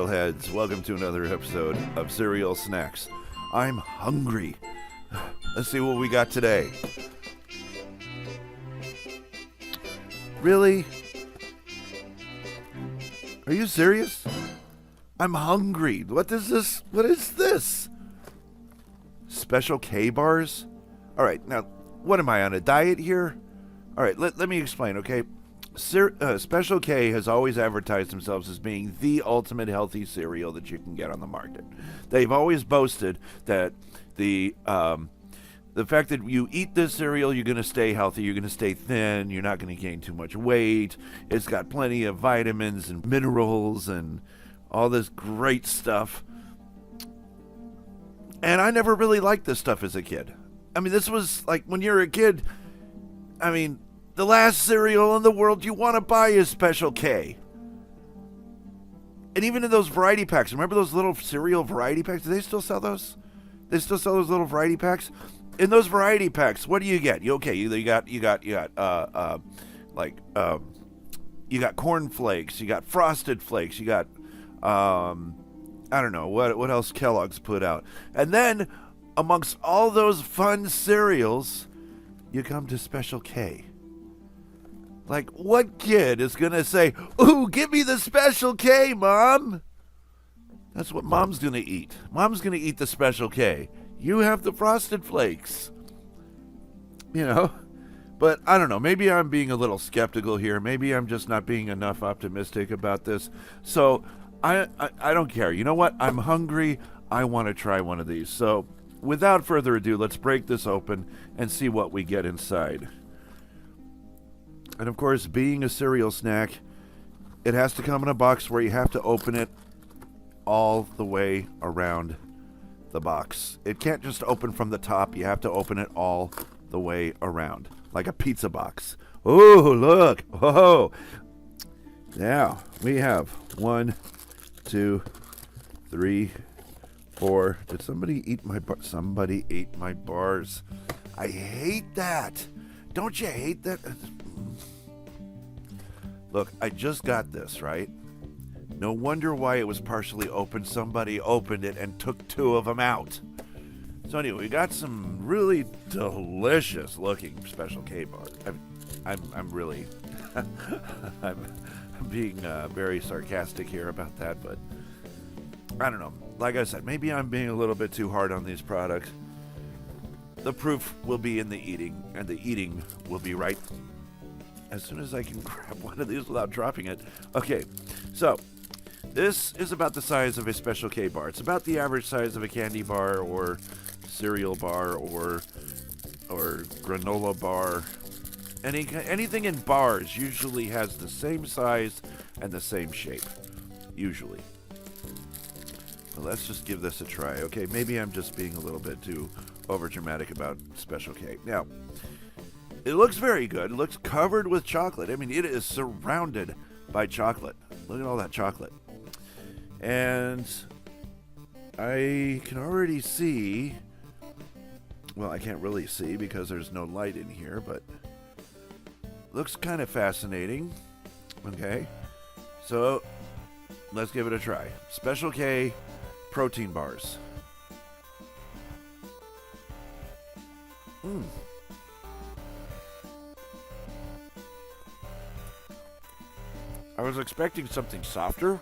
cereal heads. Welcome to another episode of Cereal Snacks. I'm hungry. Let's see what we got today. Really? Are you serious? I'm hungry. What is this? What is this? Special K bars? All right, now, what am I, on a diet here? All right, let me explain, okay? Special K has always advertised themselves as being the ultimate healthy cereal that you can get on the market. They've always boasted that the fact that you eat this cereal, you're going to stay healthy, you're going to stay thin, you're not going to gain too much weight. It's got plenty of vitamins and minerals and all this great stuff. And I never really liked this stuff as a kid. I mean, this was like when you're a kid, I mean, the last cereal in the world you want to buy is Special K. And even in those variety packs, remember those little cereal variety packs? Do they still sell those? They still sell those little variety packs? In those variety packs, what do you get? You got corn flakes, you got frosted flakes, you got I don't know what else Kellogg's put out. And then amongst all those fun cereals, you come to Special K. Like, what kid is going to say, "Ooh, give me the Special K, Mom"? That's what Mom's going to eat. Mom's going to eat the Special K. You have the Frosted Flakes. You know? But I don't know. Maybe I'm being a little skeptical here. Maybe I'm just not being enough optimistic about this. So I don't care. You know what? I'm hungry. I want to try one of these. So without further ado, let's break this open and see what we get inside. And of course, being a cereal snack, it has to come in a box where you have to open it all the way around the box. It can't just open from the top. You have to open it all the way around, like a pizza box. Oh, look. Oh. Now, we have 1, 2, 3, 4. Did somebody eat my bar? Somebody ate my bars. I hate that. Don't you hate that? Look, I just got this, right? No wonder why it was partially open. Somebody opened it and took 2 of them out. So anyway, we got some really delicious looking Special K bars. I'm really, I'm being very sarcastic here about that, but I don't know. Like I said, maybe I'm being a little bit too hard on these products. The proof will be in the eating, and the eating will be right as soon as I can grab one of these without dropping it. Okay, so this is about the size of a Special K bar. It's about the average size of a candy bar or cereal bar or granola bar. Anything in bars usually has the same size and the same shape, usually. Well, let's just give this a try. Okay, maybe I'm just being a little bit too overdramatic about Special K. Now, it looks very good. It looks covered with chocolate. I mean, it is surrounded by chocolate. Look at all that chocolate. And I can already see, well, I can't really see because there's no light in here, but looks kind of fascinating. Okay, so let's give it a try. Special K protein bars. I was expecting something softer.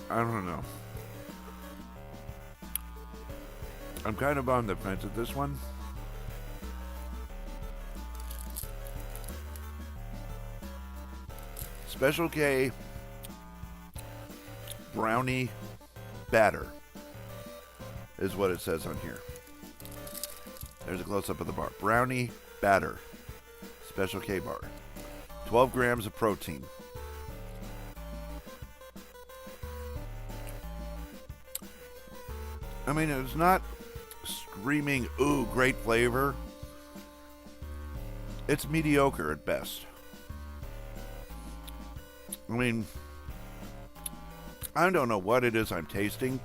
I don't know. I'm kind of on the fence with this one. Special K Brownie batter is what it says on here. There's a close-up of the bar. Brownie batter. Special K bar. 12 grams of protein. I mean, it's not screaming, ooh, great flavor. It's mediocre at best. I mean, I don't know what it is I'm tasting,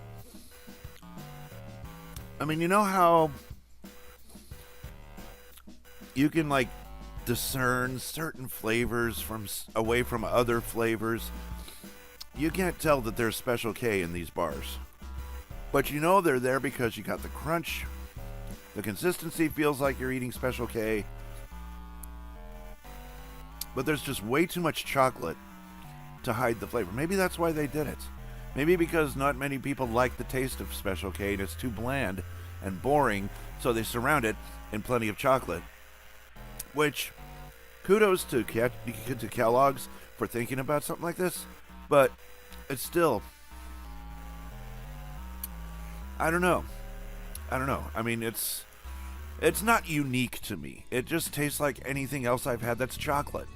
I mean, you know how you can like discern certain flavors from away from other flavors? You can't tell that there's Special K in these bars. But you know they're there because you got the crunch. The consistency feels like you're eating Special K. But there's just way too much chocolate to hide the flavor. Maybe that's why they did it. Maybe because not many people like the taste of Special K and it's too bland and boring, so they surround it in plenty of chocolate. Which, kudos to Kellogg's for thinking about something like this, but it's still, I don't know. I mean, it's not unique to me. It just tastes like anything else I've had that's chocolate.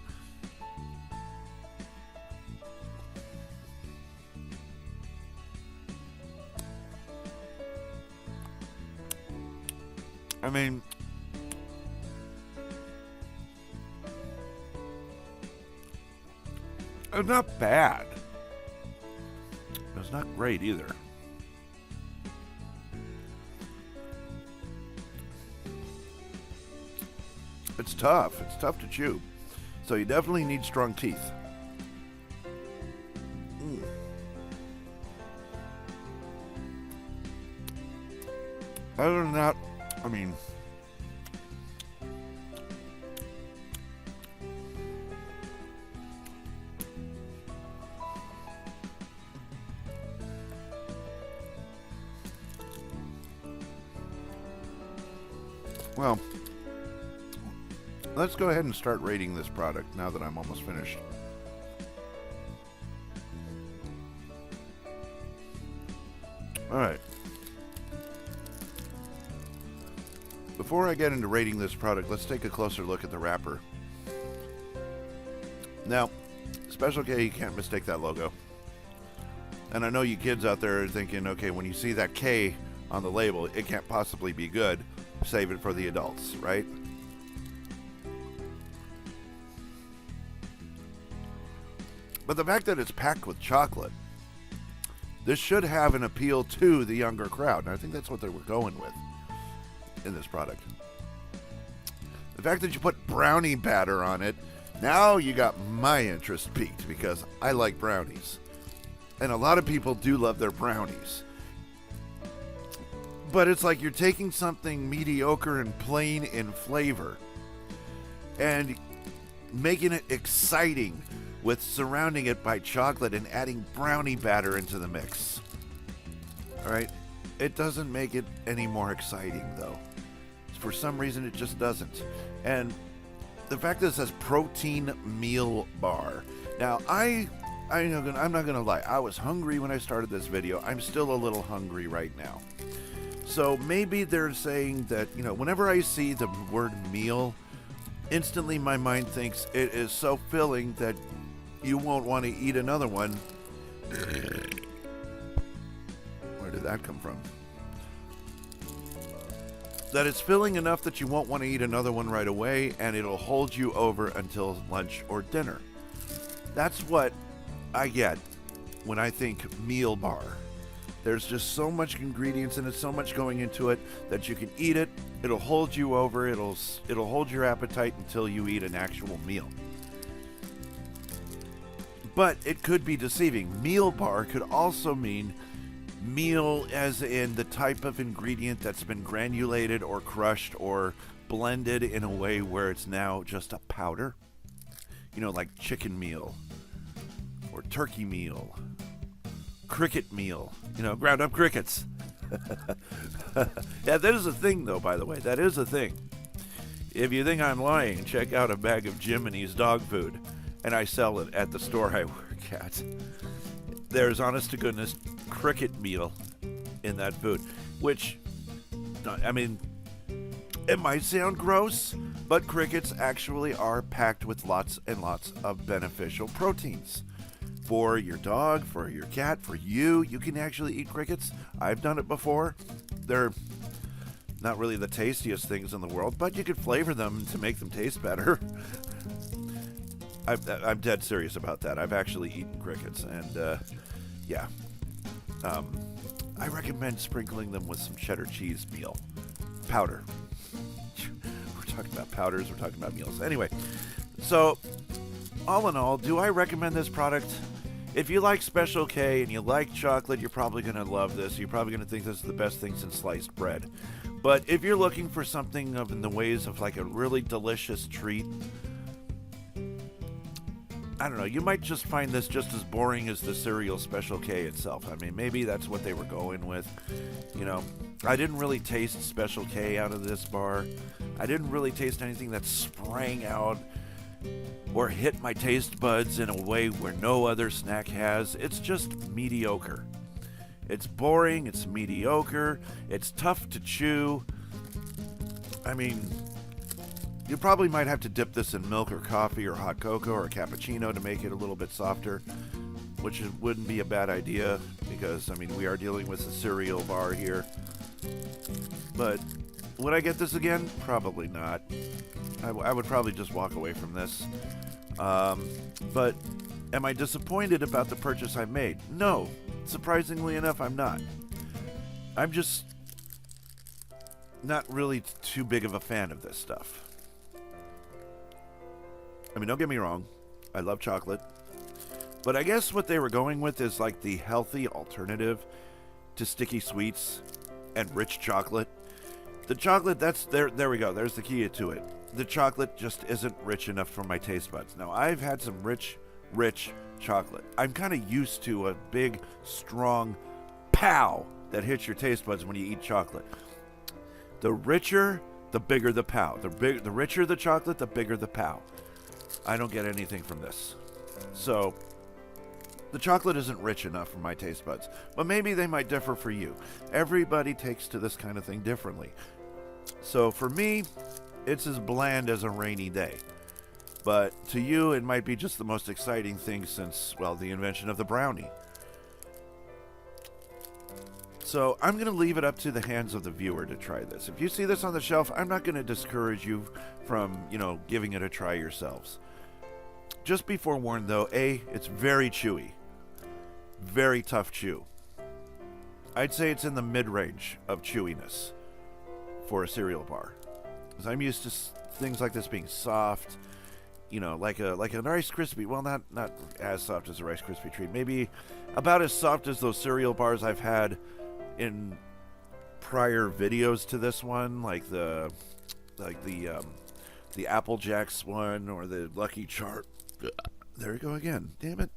I mean, it's not bad. It's not great either. It's tough. It's tough to chew. So you definitely need strong teeth. Other than that, I mean, well, let's go ahead and start rating this product now that I'm almost finished. All right. Before I get into rating this product, let's take a closer look at the wrapper. Now, Special K, you can't mistake that logo. And I know you kids out there are thinking, okay, when you see that K on the label, it can't possibly be good. Save it for the adults, right? But the fact that it's packed with chocolate, this should have an appeal to the younger crowd. And I think that's what they were going with in this product. The fact that you put brownie batter on it, now you got my interest piqued because I like brownies. And a lot of people do love their brownies. But it's like you're taking something mediocre and plain in flavor and making it exciting with surrounding it by chocolate and adding brownie batter into the mix. All right? It doesn't make it any more exciting, though. For some reason, it just doesn't. And the fact that it says protein meal bar. Now, I'm not gonna lie. I was hungry when I started this video. I'm still a little hungry right now. So maybe they're saying that, whenever I see the word meal, instantly my mind thinks it is so filling that you won't want to eat another one. Where did that come from? That it's filling enough that you won't want to eat another one right away, and it'll hold you over until lunch or dinner. That's what I get when I think meal bar. There's just so much ingredients in it, so much going into it that you can eat it. It'll hold you over. It'll hold your appetite until you eat an actual meal. But it could be deceiving. Meal bar could also mean meal as in the type of ingredient that's been granulated or crushed or blended in a way where it's now just a powder. Like chicken meal or turkey meal, cricket meal, ground up crickets. Yeah, that is a thing, though, by the way. That is a thing. If you think I'm lying, check out a bag of Jiminy's dog food, and I sell it at the store I work at. There's, honest to goodness, cricket meal in that food, which, I mean, it might sound gross, but crickets actually are packed with lots and lots of beneficial proteins. For your dog, for your cat, for you can actually eat crickets. I've done it before. They're not really the tastiest things in the world, but you could flavor them to make them taste better. I'm dead serious about that. I've actually eaten crickets, and I recommend sprinkling them with some cheddar cheese meal powder. We're talking about powders, we're talking about meals. Anyway, so all in all, do I recommend this product? If you like Special K and you like chocolate, you're probably going to love this. You're probably going to think this is the best thing since sliced bread. But if you're looking for something in the ways of like a really delicious treat, I don't know, you might just find this just as boring as the cereal Special K itself. I mean, maybe that's what they were going with. You know, I didn't really taste Special K out of this bar. I didn't really taste anything that sprang out or hit my taste buds in a way where no other snack has. It's just mediocre. It's boring, it's mediocre, it's tough to chew. I mean, you probably might have to dip this in milk or coffee or hot cocoa or a cappuccino to make it a little bit softer, which wouldn't be a bad idea because, I mean, we are dealing with a cereal bar here. But would I get this again? Probably not. I would probably just walk away from this. But am I disappointed about the purchase I made? No. Surprisingly enough, I'm not. I'm just not really too big of a fan of this stuff. I mean, don't get me wrong. I love chocolate. But I guess what they were going with is like the healthy alternative to sticky sweets and rich chocolate. The chocolate, there we go. There's the key to it. The chocolate just isn't rich enough for my taste buds. Now, I've had some rich chocolate. I'm kind of used to a big, strong pow that hits your taste buds when you eat chocolate. The richer, the bigger the pow. The richer the chocolate, the bigger the pow. I don't get anything from this. So, the chocolate isn't rich enough for my taste buds. But maybe they might differ for you. Everybody takes to this kind of thing differently. So, for me, it's as bland as a rainy day. But to you, it might be just the most exciting thing since, well, the invention of the Brownie. So I'm going to leave it up to the hands of the viewer to try this. If you see this on the shelf, I'm not going to discourage you from, giving it a try yourselves. Just be forewarned, though, it's very chewy. Very tough chew. I'd say it's in the mid-range of chewiness for a cereal bar. Because I'm used to things like this being soft, like an Rice Krispie. Well, not as soft as a Rice Krispie treat. Maybe about as soft as those cereal bars I've had in prior videos to this one, like the Apple Jacks one or the Lucky Charm. There we go again. Damn it.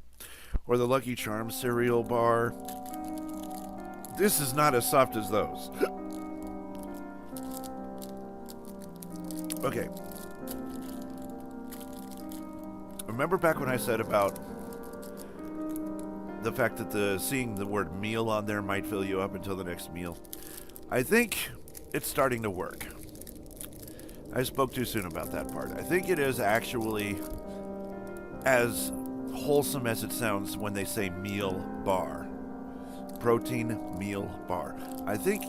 Or the Lucky Charm cereal bar. This is not as soft as those. Okay. Remember back when I said about the fact that seeing the word meal on there might fill you up until the next meal? I think it's starting to work. I spoke too soon about that part. I think it is actually as wholesome as it sounds when they say meal bar. Protein meal bar. I think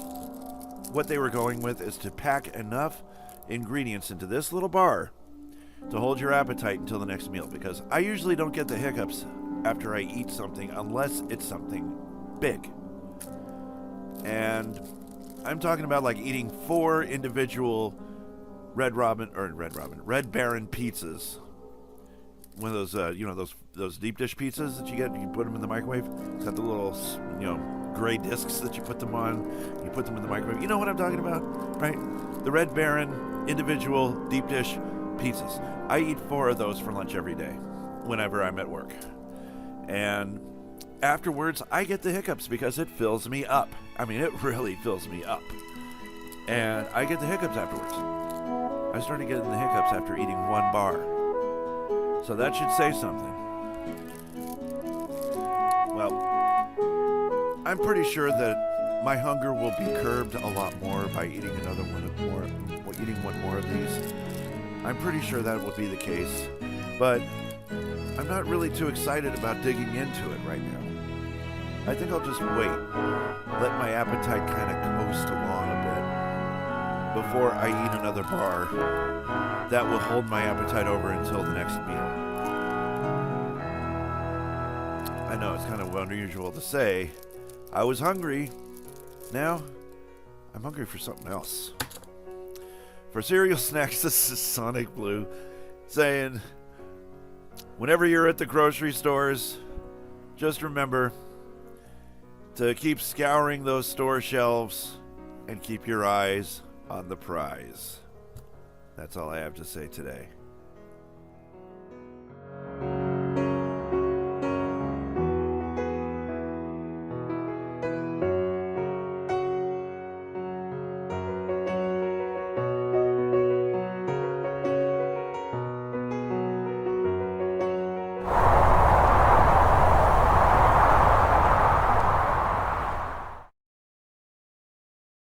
what they were going with is to pack enough ingredients into this little bar to hold your appetite until the next meal, because I usually don't get the hiccups after I eat something unless it's something big. And I'm talking about like eating 4 individual Red Baron pizzas. One of those, those deep dish pizzas that you get, you put them in the microwave. It's got the little, gray discs that you put them on. You put them in the microwave. You know what I'm talking about, right? The Red Baron individual deep dish pizzas. I eat 4 of those for lunch every day whenever I'm at work. And afterwards, I get the hiccups because it fills me up. I mean, it really fills me up. And I get the hiccups afterwards. I started getting the hiccups after eating 1 bar. So that should say something. Well, I'm pretty sure that my hunger will be curbed a lot more by eating one more of these. I'm pretty sure that will be the case. But I'm not really too excited about digging into it right now. I think I'll just wait. Let my appetite kind of coast along a bit before I eat another bar that will hold my appetite over until the next meal. I know it's kind of unusual to say. I was hungry. Now, I'm hungry for something else. For cereal snacks, this is SonicBlu saying, whenever you're at the grocery stores, just remember to keep scouring those store shelves and keep your eyes on the prize. That's all I have to say today.